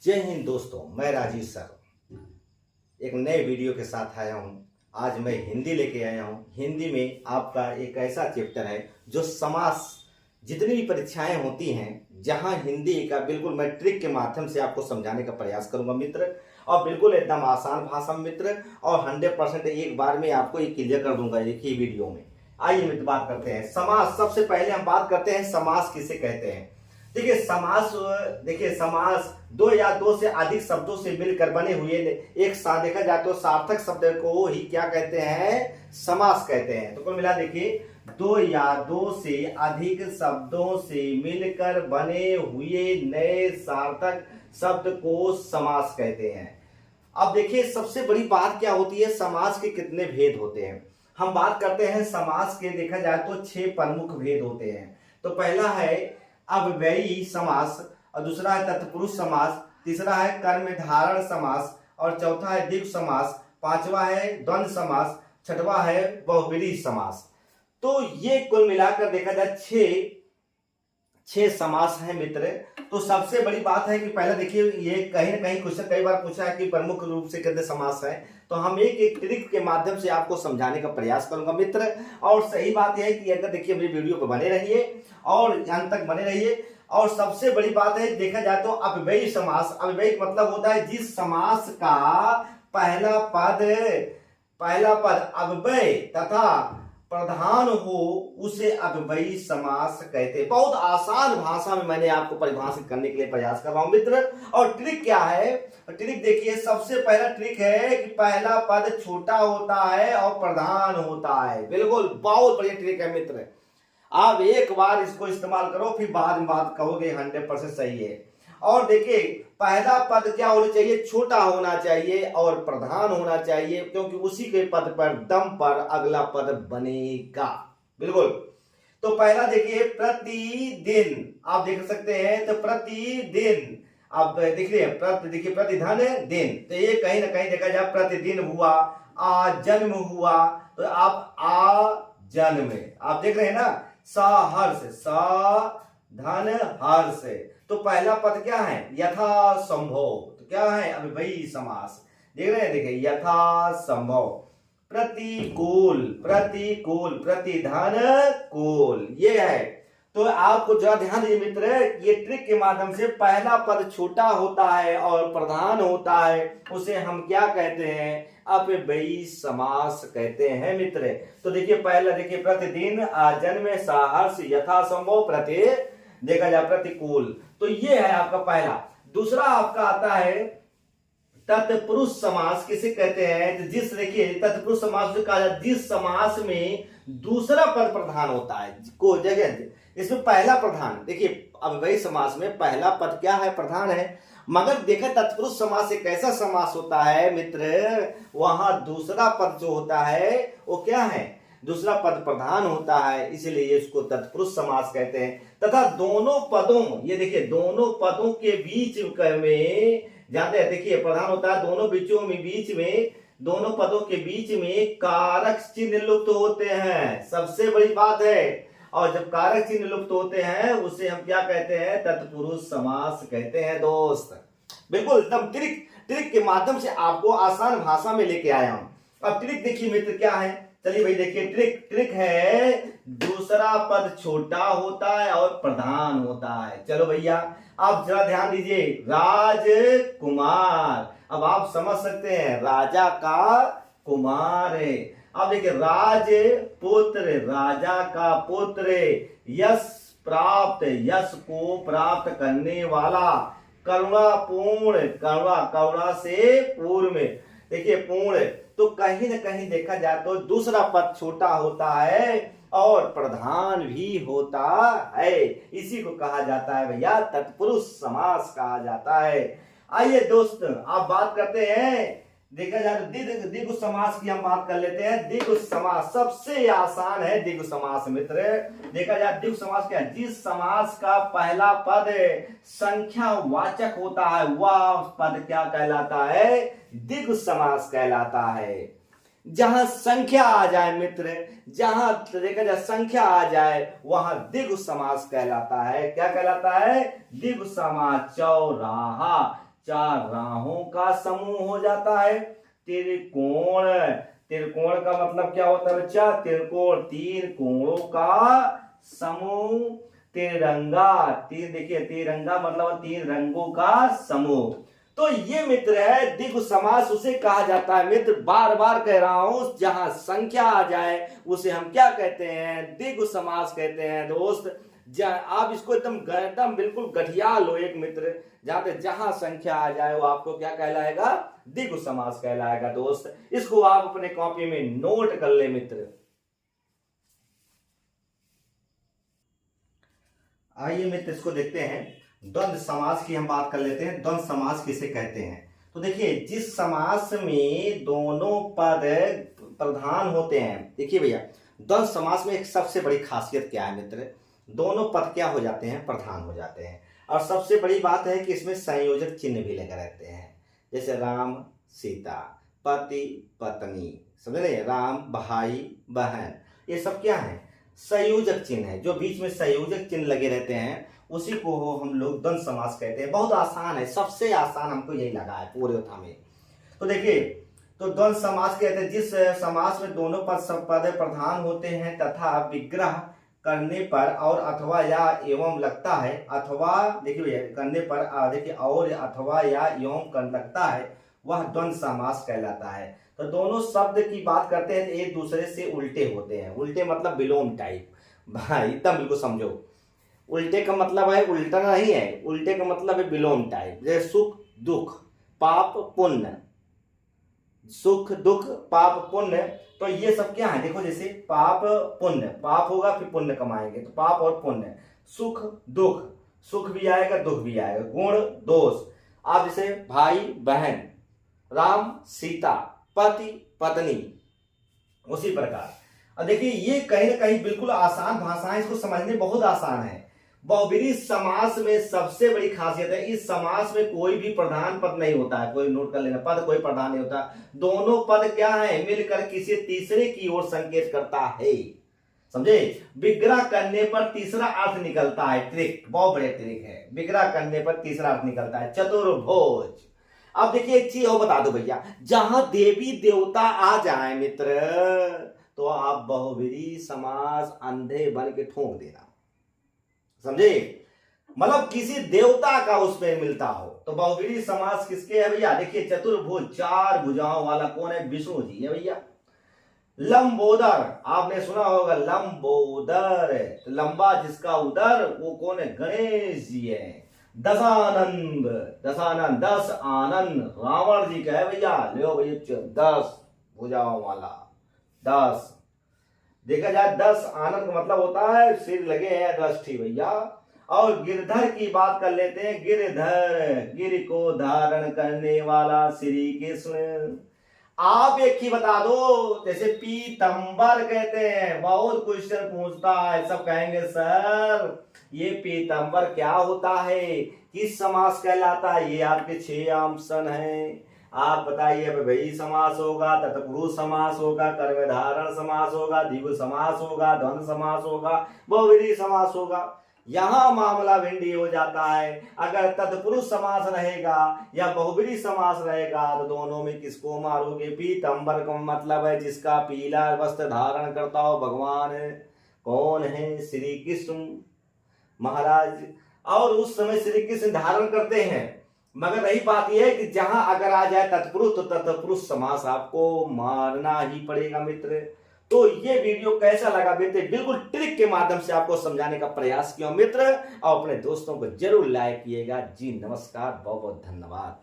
जय हिंद दोस्तों, मैं राजीव सर एक नए वीडियो के साथ आया हूँ। आज मैं हिंदी लेके आया हूँ। हिंदी में आपका एक ऐसा चैप्टर है जो समास, जितनी भी परीक्षाएं होती हैं जहां हिंदी का बिल्कुल मैं ट्रिक के माध्यम से आपको समझाने का प्रयास करूंगा मित्र, और बिल्कुल एकदम आसान भाषा में मित्र, और 100% एक बार में आपको ये क्लियर कर दूंगा एक ही वीडियो में। आइए मित्र बात करते हैं समास। सबसे पहले हम बात करते हैं समास किसे कहते हैं। देखिए समास, देखिए समास दो या दो से अधिक शब्दों से मिलकर बने हुए एक साथ देखा जाए तो सार्थक शब्द को ही क्या कहते हैं, समास कहते हैं। तो कुल मिला देखिए दो या दो से अधिक शब्दों से मिलकर बने हुए नए सार्थक शब्द को समास कहते हैं। अब देखिए सबसे बड़ी बात क्या होती है, समास के कितने भेद होते हैं। हम बात करते हैं समास के, देखा जाए तो 6 प्रमुख भेद होते हैं। तो पहला है अव्ययी समास, और दूसरा है तत्पुरुष समास, तीसरा है कर्मधारय समास, और चौथा है द्विगु समास, पांचवा है द्वंद्व समास, छठवा है बहुब्रीहि समास। तो ये कुल मिलाकर देखा जाए छह समास है मित्र। तो सबसे बड़ी बात है कि पहले देखिए ये कहीं ना कहीं क्वेश्चन कई बार पूछा है कि प्रमुख रूप से कितने समास है। तो हम एक एक ट्रिक के माध्यम से आपको समझाने का प्रयास करूंगा मित्र। और सही बात यह है कि अगर देखिए मेरी वीडियो पर बने रहिए और अंत तक बने रहिए। और सबसे बड़ी बात है देखा जाए तो अव्ययी समास। अव्ययी मतलब होता है जिस समास का पहला पद अव्यय तथा प्रधान हो उसे अव्ययी समास कहते हैं। बहुत आसान भाषा में मैंने आपको परिभाषित करने के लिए प्रयास कर रहा हूं मित्र। और ट्रिक क्या है, ट्रिक देखिए सबसे पहला ट्रिक है कि पहला पद छोटा होता है और प्रधान होता है। बिल्कुल बहुत बढ़िया ट्रिक है मित्र। आप एक बार इसको इस्तेमाल करो फिर बाद में बात कहोगे 100% सही है। और देखिए पहला पद क्या होना चाहिए, छोटा होना चाहिए और प्रधान होना चाहिए, क्योंकि उसी के पद पर दम पर अगला पद बनेगा। बिल्कुल। तो पहला देखिए प्रतिदिन, आप देख सकते हैं तो प्रतिदिन आप देखिए देखिए प्रतिधन दिन, तो ये कहीं ना कहीं देखा जाए प्रतिदिन हुआ, आ जन्म हुआ, तो आप आ जन्म आप देख रहे हैं ना, सहर्ष सा धन हर्ष। तो पहला पद क्या है, यथा संभव। तो क्या है, अव्ययी समास। देख रहे हैं, देखिए यथा संभव। प्रतिकूल, प्रतिकूल, प्रतिधन कूल, ये है। तो आपको जरा ध्यान दीजिए मित्र, ये ट्रिक के माध्यम से पहला पद छोटा होता है और प्रधान होता है उसे हम क्या कहते हैं, अव्ययी समास कहते हैं मित्र। तो देखिए पहला देखिए प्रतिदिन, जन्म, सहर्ष, यथा संभव, प्रति देखा जाए प्रतिकूल। तो ये है आपका पहला। दूसरा आपका आता है तत्पुरुष समास। किसे कहते हैं, तो जिस देखिए तत्पुरुष समास कहा जाए जिस समास में दूसरा पद प्रधान होता है। को जगह इसमें पहला प्रधान, देखिए अव्ययी समास में पहला पद क्या है, प्रधान है। मगर देखा तत्पुरुष समास एक ऐसा समास होता है मित्र, वहां दूसरा पद जो होता है वो क्या है, दूसरा पद प्रधान होता है, इसलिए इसको तत्पुरुष समास कहते हैं। तथा दोनों पदों, ये देखिए दोनों पदों के बीच में जानते हैं, देखिए प्रधान होता है दोनों बीच में दोनों पदों के बीच में कारक चिन्ह लुप्त होते हैं। सबसे बड़ी बात है। और जब कारक चिन्ह लुप्त होते हैं उसे हम क्या कहते हैं, तत्पुरुष समास कहते हैं दोस्त। बिल्कुल एकदम ट्रिक के माध्यम से आपको आसान भाषा में लेके आया हूं। अब ट्रिक देखिए मित्र क्या है, चलिए भाई देखिए ट्रिक है दूसरा पद छोटा होता है और प्रधान होता है। चलो भैया आप जरा ध्यान दीजिए, राजकुमार। अब आप समझ सकते हैं राजा का कुमार है। अब देखिए राज पुत्र, राजा का पुत्र, यश प्राप्त, यश को प्राप्त करने वाला, करुणापूर्ण, करुणा से पूर्ण, देखिए पूर्ण। तो कहीं ना कहीं देखा जाए तो दूसरा पद छोटा होता है और प्रधान भी होता है, इसी को कहा जाता है भैया तत्पुरुष समास कहा जाता है। आइए दोस्त आप बात करते हैं, देखा जाए तो द्विगु समास की हम बात कर लेते हैं। द्विगु समास सबसे आसान है, द्विगु समास मित्र। देखा जाए द्विगु समास क्या है, जिस समास का पहला पद संख्यावाचक होता है वह पद क्या कहलाता है, द्विगु समास कहलाता है। जहां संख्या आ जाए मित्र, जहां देखा जाए संख्या आ जाए वहां द्विगु समास कहलाता है। क्या कहलाता है, द्विगु समास। चौराहा, चार राहों का समूह हो जाता है। त्रिकोण, त्रिकोण का मतलब क्या होता है बच्चा? त्रिकोण, तीन कोणों का समूह। तिरंगा, तीन देखिए, तिरंगा मतलब तीन रंगों का समूह। तो ये मित्र है द्विगु समास, उसे कहा जाता है मित्र, बार बार कह रहा हूं, जहां संख्या आ जाए उसे हम क्या कहते हैं? द्विगु समास कहते हैं दोस्त। आप इसको एकदम बिल्कुल गठिया लो एक मित्र, जहां संख्या आ जाए वो आपको क्या कहलाएगा? द्विगु समास कहलाएगा दोस्त। इसको आप अपने कॉपी में नोट कर ले मित्र। आइए मित्र इसको देखते हैं। द्वंद्व समास की हम बात कर लेते हैं। द्वंद्व समास किसे कहते हैं? तो देखिए, जिस समास में दोनों पद प्रधान होते हैं, देखिए भैया, द्वंद्व समास में एक सबसे बड़ी खासियत क्या है मित्र? दोनों पद क्या हो जाते हैं? प्रधान हो जाते हैं। और सबसे बड़ी बात है कि इसमें संयोजक चिन्ह भी लगे रहते हैं, जैसे राम सीता, पति पत्नी, समझ रहे? राम भाई बहन, ये सब क्या है? संयोजक चिन्ह है। जो बीच में संयोजक चिन्ह लगे रहते हैं उसी को हम लोग द्वंद्व समास कहते हैं। बहुत आसान है, सबसे आसान हमको यही लगा है पूरे में। तो देखिए, तो द्वंद्व समास कहते हैं जिस समास में दोनों पद प्रधान होते हैं तथा विग्रह करने पर और अथवा या एवं लगता है, अथवा देखिए भैया, करने पर देखिए और अथवा या एवं लगता है, वह द्वंद्व समास कहलाता है। तो दोनों शब्द की बात करते हैं एक दूसरे से उल्टे होते हैं। उल्टे मतलब विलोम टाइप, भाई तब बिल्कुल समझो। उल्टे का मतलब है उल्टा नहीं है, उल्टे का मतलब है विलोम टाइप। जैसे सुख दुख, पाप पुण्य, सुख दुख पाप पुण्य, तो ये सब क्या है? देखो, जैसे पाप पुण्य, पाप होगा फिर पुण्य कमाएंगे, तो पाप और पुण्य। सुख दुख, सुख भी आएगा दुख भी आएगा। गुण दोष, आप जैसे भाई बहन, राम सीता, पति पत्नी, उसी प्रकार। अब देखिए, ये कहीं ना कहीं बिल्कुल आसान भाषा है, इसको समझने बहुत आसान है। बहुब्रीहि समास में सबसे बड़ी खासियत है, इस समास में कोई भी प्रधान पद नहीं होता है। कोई नोट कर लेना, पद कोई प्रधान नहीं होता। दोनों पद क्या है? मिलकर किसी तीसरे की ओर संकेत करता है, समझे? विग्रह करने पर तीसरा अर्थ निकलता है। ट्रिक, बहुत बड़े ट्रिक है। विग्रह करने पर तीसरा अर्थ निकलता है, चतुर्भुज। अब देखिए एक चीज और बता दो भैया, जहां देवी देवता आ जाए मित्र, तो आप बहुब्रीहि समास अंधे बन के ठोक देना, समझे? मतलब किसी देवता का उसमें मिलता हो। तो बहुब्रीहि समास किसके है भैया? देखिए, चतुर्भुज, चार भुजाओं वाला कौन है? विष्णु जी है भैया। लंबोदर, आपने सुना होगा लंबोदर, तो लंबा जिसका उदर वो कौन है? गणेश जी है। दशानंद, दशानंद, 10 आनंद रावण जी का है भैया। लो भैया, 10 भुजाओं वाला, 10 देखा जाए 10 आनंद का मतलब होता है सिर लगे हैं 10 भैया। और गिरधर की बात कर लेते हैं। गिरधर, गिर को धारण करने वाला श्री कृष्ण। आप एक ही बता दो, जैसे पीतंबर कहते हैं, बहुत क्वेश्चन पूछता है, सब कहेंगे सर ये पीतंबर क्या होता है, किस समास कहलाता है? ये आपके 6 ऑप्शन हैं, आप बताइए। बहुब्रीहि समास होगा, तत्पुरुष समास होगा, कर्मधारय समास होगा, द्विगु समास होगा, द्वंद्व समास होगा, बहुब्रीहि समास होगा। यहां मामला भिंडी हो जाता है। अगर तत्पुरुष समास रहेगा या बहुब्रीहि समास रहेगा तो दोनों में किसको मारोगे? पीतंबर का मतलब है जिसका पीला वस्त्र धारण करता हो भगवान। कौन है? श्री कृष्ण महाराज। और उस समय श्री कृष्ण धारण करते हैं। मगर रही बात यह है कि जहां अगर आ जाए तत्पुरुष, तो तत्पुरुष समास आपको मारना ही पड़ेगा मित्र। तो ये वीडियो कैसा लगा मित्र? बिल्कुल ट्रिक के माध्यम से आपको समझाने का प्रयास किया मित्र, और अपने दोस्तों को जरूर लाइक किएगा। जी नमस्कार, बहुत बहुत धन्यवाद।